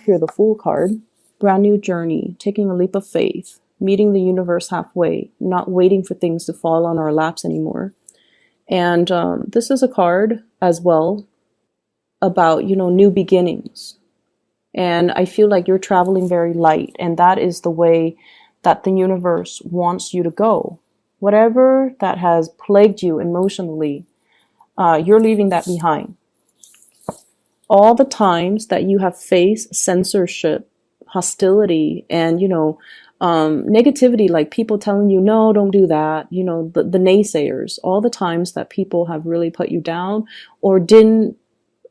Here, the Fool card. Brand new journey, taking a leap of faith, meeting the universe halfway, not waiting for things to fall on our laps anymore. And this is a card as well about, new beginnings. And I feel like you're traveling very light, and that is the way that the universe wants you to go. Whatever that has plagued you emotionally, you're leaving that behind. All the times that you have faced censorship, hostility, and, negativity, like people telling you, no, don't do that, the naysayers, all the times that people have really put you down or didn't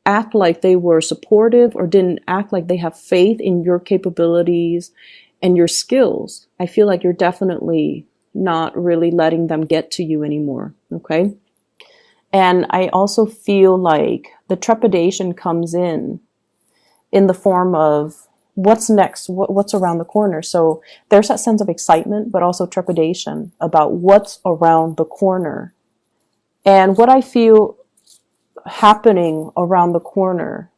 act like they were supportive or didn't act like they have faith in your capabilities and your skills, I feel like you're definitely not really letting them get to you anymore. Okay. And I also feel like the trepidation comes in the form of what's next, what's around the corner. So there's that sense of excitement, but also trepidation about what's around the corner. And what I feel happening around the corner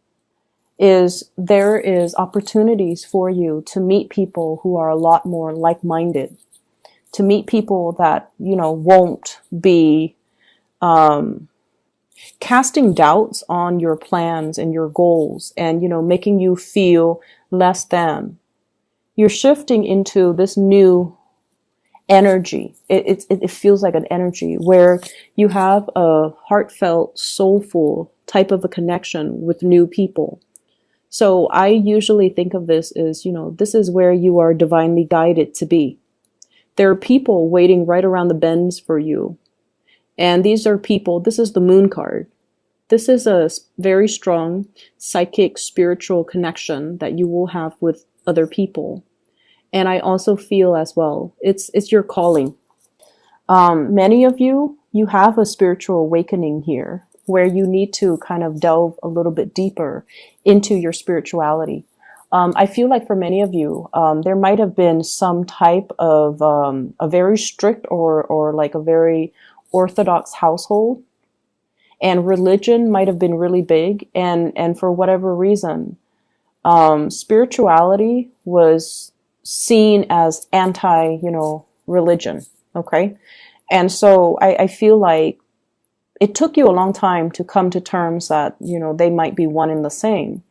is there is opportunities for you to meet people who are a lot more like-minded, to meet people that, won't be casting doubts on your plans and your goals and, making you feel less than. You're shifting into this new energy. It feels like an energy where you have a heartfelt, soulful type of a connection with new people. So I usually think of this as, this is where you are divinely guided to be. There are people waiting right around the bends for you. And these are people, this is the Moon card. This is a very strong psychic, spiritual connection that you will have with other people. And I also feel as well, it's your calling. Many of you have a spiritual awakening here where you need to kind of delve a little bit deeper into your spirituality. I feel like for many of you, there might have been some type of a very strict or like a very orthodox household, and religion might have been really big. And for whatever reason, spirituality was seen as anti, religion. Okay. And so I feel like it took you a long time to come to terms that, they might be one and the same,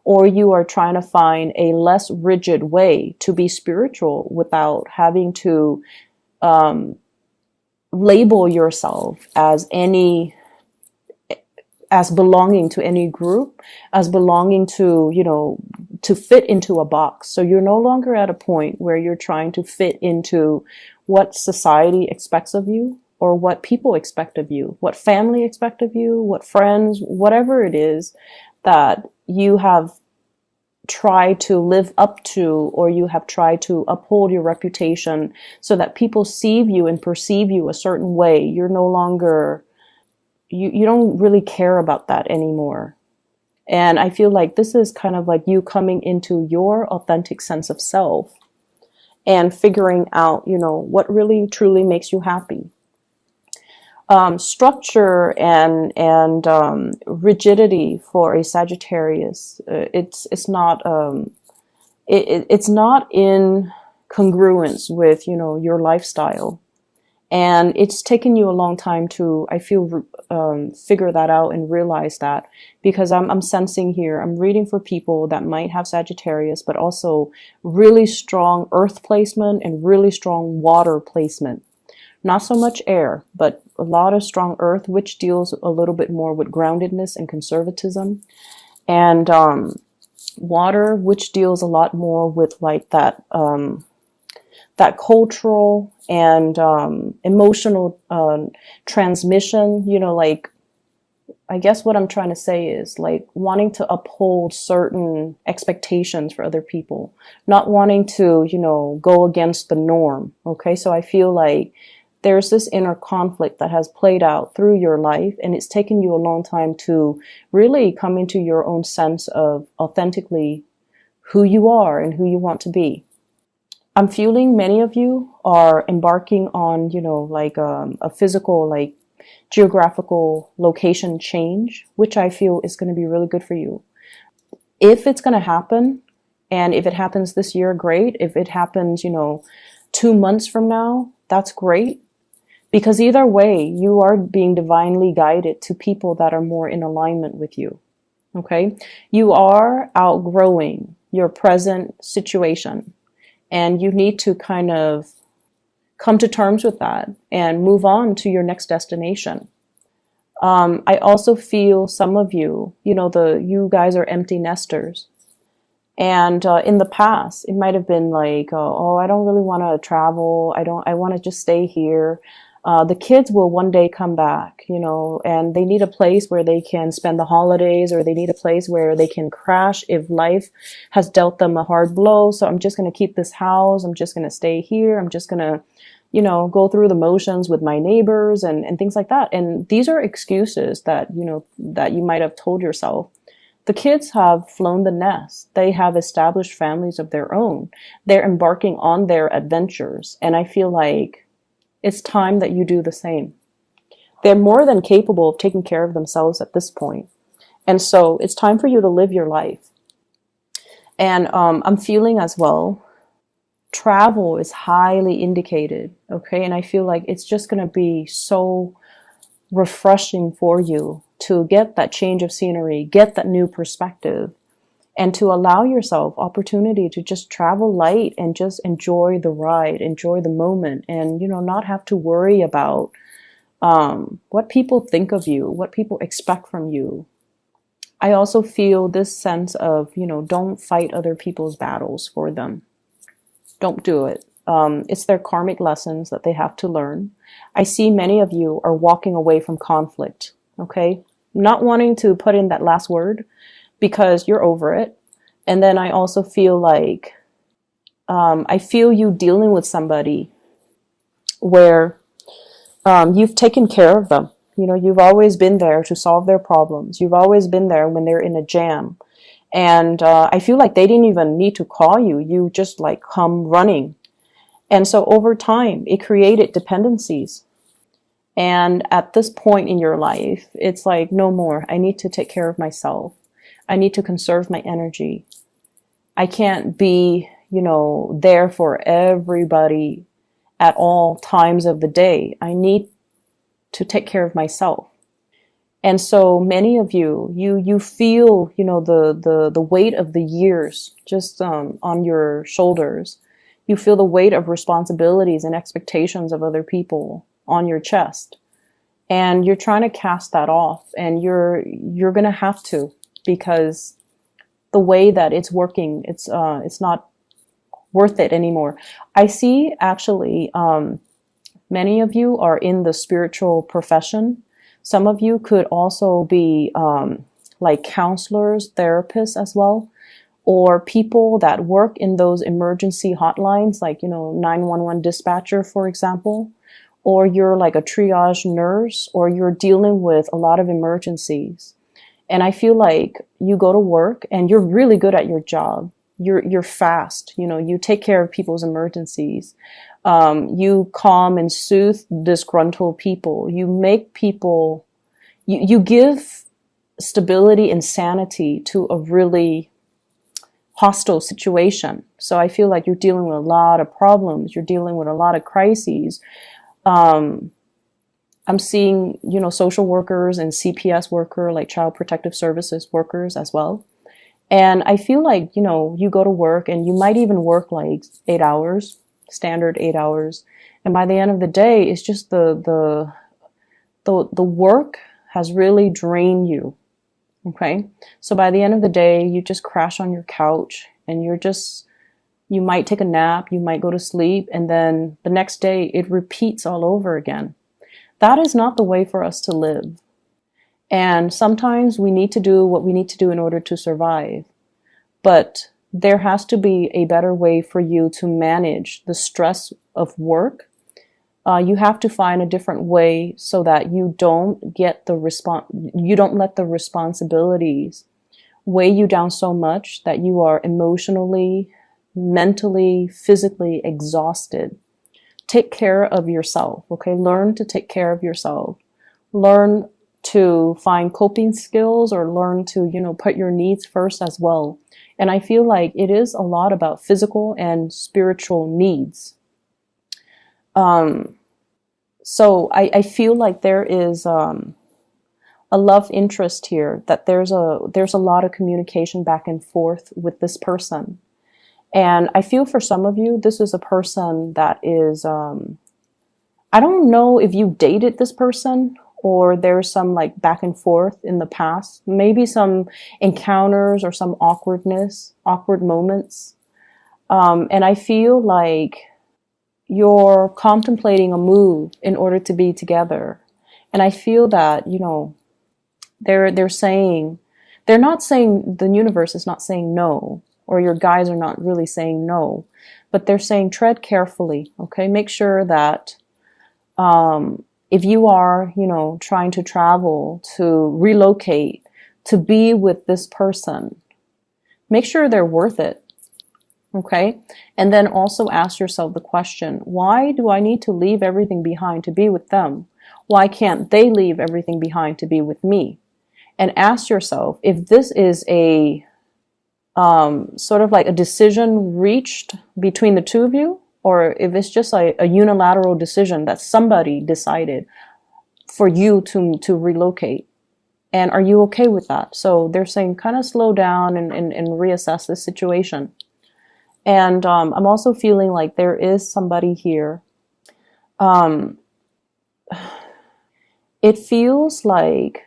or you are trying to find a less rigid way to be spiritual without having to, label yourself as belonging to any group, as belonging to, to fit into a box. So you're no longer at a point where you're trying to fit into what society expects of you or what people expect of you, what family expect of you, what friends, whatever it is that you have tried to live up to, or you have tried to uphold your reputation so that people see you and perceive you a certain way. You're no longer, you don't really care about that anymore. And I feel like this is kind of like you coming into your authentic sense of self and figuring out, what really truly makes you happy. Structure and rigidity for a Sagittarius, it's not it's not in congruence with your lifestyle, and it's taken you a long time to, I feel, figure that out and realize that, because I'm sensing here, I'm reading for people that might have Sagittarius, but also really strong earth placement and really strong water placement. Not so much air, but a lot of strong earth, which deals a little bit more with groundedness and conservatism. And water, which deals a lot more with like that cultural and emotional transmission. Like, I guess what I'm trying to say is like wanting to uphold certain expectations for other people, not wanting to, go against the norm. Okay, so I feel like there's this inner conflict that has played out through your life, and it's taken you a long time to really come into your own sense of authentically who you are and who you want to be. I'm feeling many of you are embarking on, like a physical, like geographical location change, which I feel is going to be really good for you. If it's going to happen, And if it happens this year, great. If it happens, 2 months from now, that's great. Because either way, you are being divinely guided to people that are more in alignment with you. Okay? You are outgrowing your present situation, and you need to kind of come to terms with that and move on to your next destination. I also feel some of you, you guys are empty nesters. And in the past, it might have been like, oh, I don't really want to travel. I want to just stay here. The kids will one day come back, and they need a place where they can spend the holidays, or they need a place where they can crash if life has dealt them a hard blow. So I'm just going to keep this house. I'm just going to stay here. I'm just going to, go through the motions with my neighbors and things like that. And these are excuses that, that you might have told yourself. The kids have flown the nest. They have established families of their own. They're embarking on their adventures. And I feel like it's time that you do the same. They're more than capable of taking care of themselves at this point. And so it's time for you to live your life. And I'm feeling as well, travel is highly indicated, okay? And I feel like it's just going to be so refreshing for you to get that change of scenery, get that new perspective, and to allow yourself opportunity to just travel light and just enjoy the ride, enjoy the moment, and, not have to worry about what people think of you, what people expect from you. I also feel this sense of, don't fight other people's battles for them. Don't do it. It's their karmic lessons that they have to learn. I see many of you are walking away from conflict, okay? Not wanting to put in that last word because you're over it. And then I also feel like, I feel you dealing with somebody where you've taken care of them. You've always been there to solve their problems. You've always been there when they're in a jam. And I feel like they didn't even need to call you. You just like come running. And so over time, it created dependencies. And at this point in your life, it's like, no more. I need to take care of myself. I need to conserve my energy. I can't be, there for everybody at all times of the day. I need to take care of myself. And so many of you feel, the weight of the years just on your shoulders. You feel the weight of responsibilities and expectations of other people on your chest. And you're trying to cast that off, and you're going to have to, because the way that it's working, it's not worth it anymore. I see actually, many of you are in the spiritual profession. Some of you could also be like counselors, therapists as well, or people that work in those emergency hotlines, like, 911 dispatcher, for example, or you're like a triage nurse, or you're dealing with a lot of emergencies. And I feel like you go to work and you're really good at your job. You're fast, you take care of people's emergencies. You calm and soothe disgruntled people. You make people, you give stability and sanity to a really hostile situation. So I feel like you're dealing with a lot of problems. You're dealing with a lot of crises. I'm seeing, social workers and CPS worker, like child protective services workers as well. And I feel like, you go to work and you might even work like 8 hours, standard 8 hours. And by the end of the day, it's just the work has really drained you. Okay. So by the end of the day, you just crash on your couch and you might take a nap, you might go to sleep, and then the next day it repeats all over again. That is not the way for us to live. And sometimes we need to do what we need to do in order to survive. But there has to be a better way for you to manage the stress of work. You have to find a different way so that you don't get you don't let the responsibilities weigh you down so much that you are emotionally, mentally, physically exhausted. Take care of yourself, okay? Learn to take care of yourself. Learn to find coping skills or learn to, put your needs first as well. And I feel like it is a lot about physical and spiritual needs. So I feel like there is a love interest here, that there's a lot of communication back and forth with this person. And I feel for some of you, this is a person that is, I don't know if you dated this person or there's some like back and forth in the past, maybe some encounters or some awkward moments. And I feel like you're contemplating a move in order to be together. And I feel that, they're saying, the universe is not saying no, or your guys are not really saying no, but they're saying tread carefully, okay? Make sure that if you are, trying to travel, to relocate, to be with this person, make sure they're worth it, okay? And then also ask yourself the question, why do I need to leave everything behind to be with them? Why can't they leave everything behind to be with me? And ask yourself if this is a sort of like a decision reached between the two of you, or if it's just a unilateral decision that somebody decided for you to relocate. And are you okay with that? So they're saying kind of slow down and reassess this situation. And I'm also feeling like there is somebody here. It feels like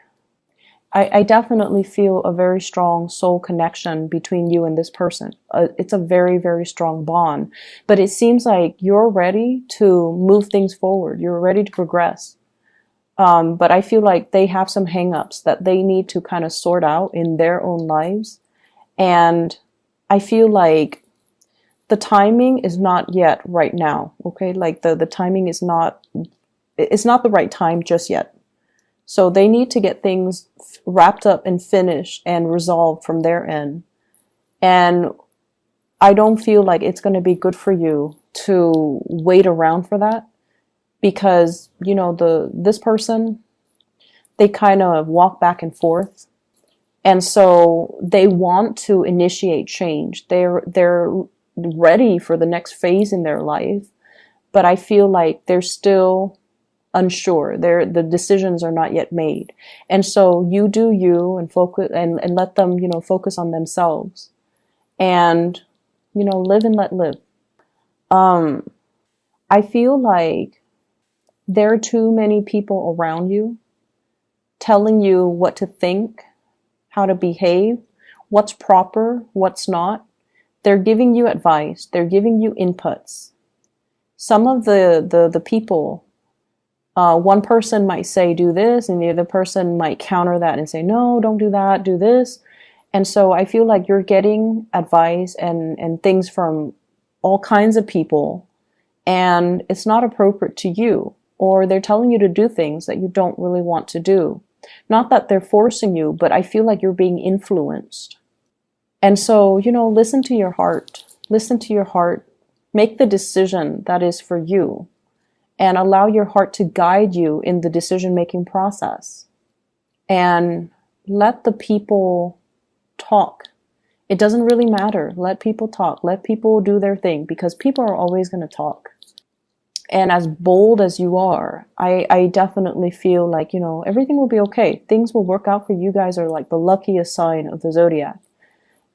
I definitely feel a very strong soul connection between you and this person. It's a very, very strong bond. But it seems like you're ready to move things forward. You're ready to progress. But I feel like they have some hangups that they need to kind of sort out in their own lives. And I feel like the timing is not yet right now. Okay. Like the timing is not, it's not the right time just yet. So they need to get things wrapped up and finished and resolved from their end. And I don't feel like it's going to be good for you to wait around for that, because, this person, they kind of walk back and forth. And so they want to initiate change. They're ready for the next phase in their life, but I feel like they're still unsure. The decisions are not yet made. And so you do you and focus and let them, focus on themselves and, live and let live. I feel like there are too many people around you telling you what to think, how to behave, what's proper, what's not. They're giving you advice. They're giving you inputs. Some of the people, one person might say, do this, and the other person might counter that and say, no, don't do that, do this. And so I feel like you're getting advice and things from all kinds of people, and it's not appropriate to you, or they're telling you to do things that you don't really want to do. Not that they're forcing you, but I feel like you're being influenced. And so, listen to your heart. Listen to your heart. Make the decision that is for you. And allow your heart to guide you in the decision-making process. And let the people talk. It doesn't really matter. Let people talk. Let people do their thing, because people are always going to talk. And as bold as you are, I definitely feel like, everything will be okay. Things will work out for you. Guys are like the luckiest sign of the zodiac.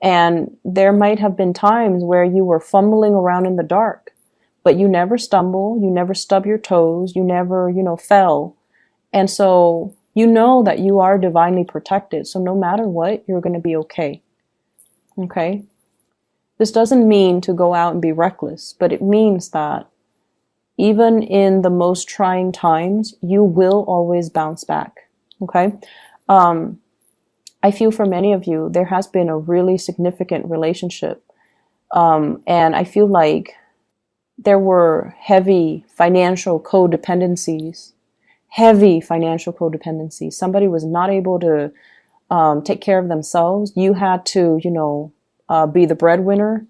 And there might have been times where you were fumbling around in the dark, but you never stumble, you never stub your toes, you never, fell. And so you know that you are divinely protected. So no matter what, you're going to be okay. Okay? This doesn't mean to go out and be reckless, but it means that even in the most trying times, you will always bounce back. Okay? I feel for many of you, there has been a really significant relationship. And I feel like there were heavy financial codependencies. Somebody was not able to take care of themselves. You had to, be the breadwinner.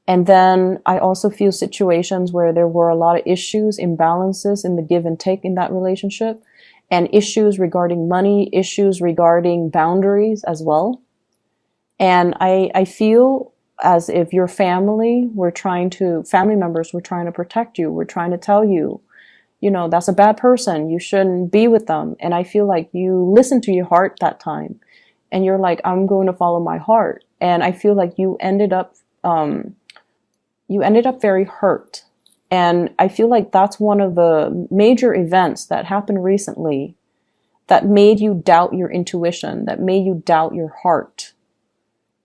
And then I also feel situations where there were a lot of issues, imbalances in the give and take in that relationship. and issues regarding money, issues regarding boundaries as well. And I feel as if your family members were trying to protect you. We're trying to tell you, that's a bad person. You shouldn't be with them. And I feel like you listened to your heart that time. And you're like, I'm going to follow my heart. And I feel like you ended up very hurt. And I feel like that's one of the major events that happened recently that made you doubt your intuition, that made you doubt your heart.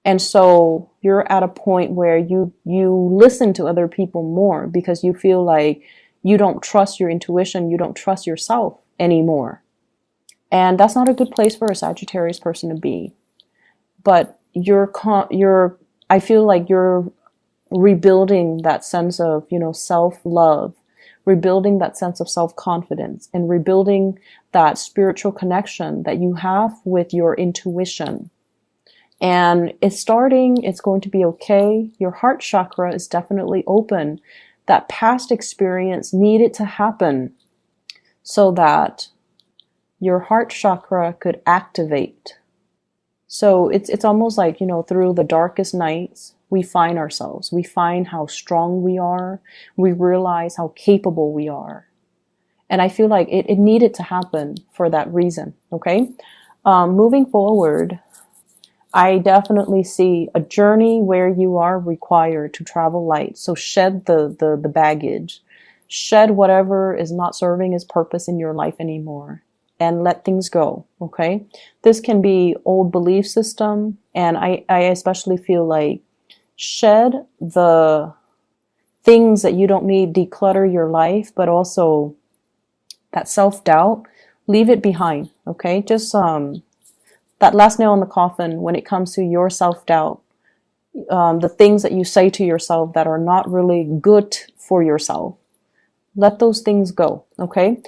And so you're at a point where you listen to other people more because you feel like you don't trust your intuition, you don't trust yourself anymore. And that's not a good place for a Sagittarius person to be. But I feel like you're rebuilding that sense of, self-love, rebuilding that sense of self-confidence, and rebuilding that spiritual connection that you have with your intuition. And it's going to be okay. Your heart chakra is definitely open. That past experience needed to happen so that your heart chakra could activate. So it's almost like, through the darkest nights, we find ourselves. We find how strong we are. We realize how capable we are. And I feel like it needed to happen for that reason, okay? Moving forward, I definitely see a journey where you are required to travel light. So shed the baggage. Shed whatever is not serving its purpose in your life anymore. And let things go, okay? This can be old belief system. And I especially feel like shed the things that you don't need, declutter your life, but also that self-doubt, leave it behind, okay? Just that last nail in the coffin when it comes to your self-doubt, the things that you say to yourself that are not really good for yourself. Let those things go, okay?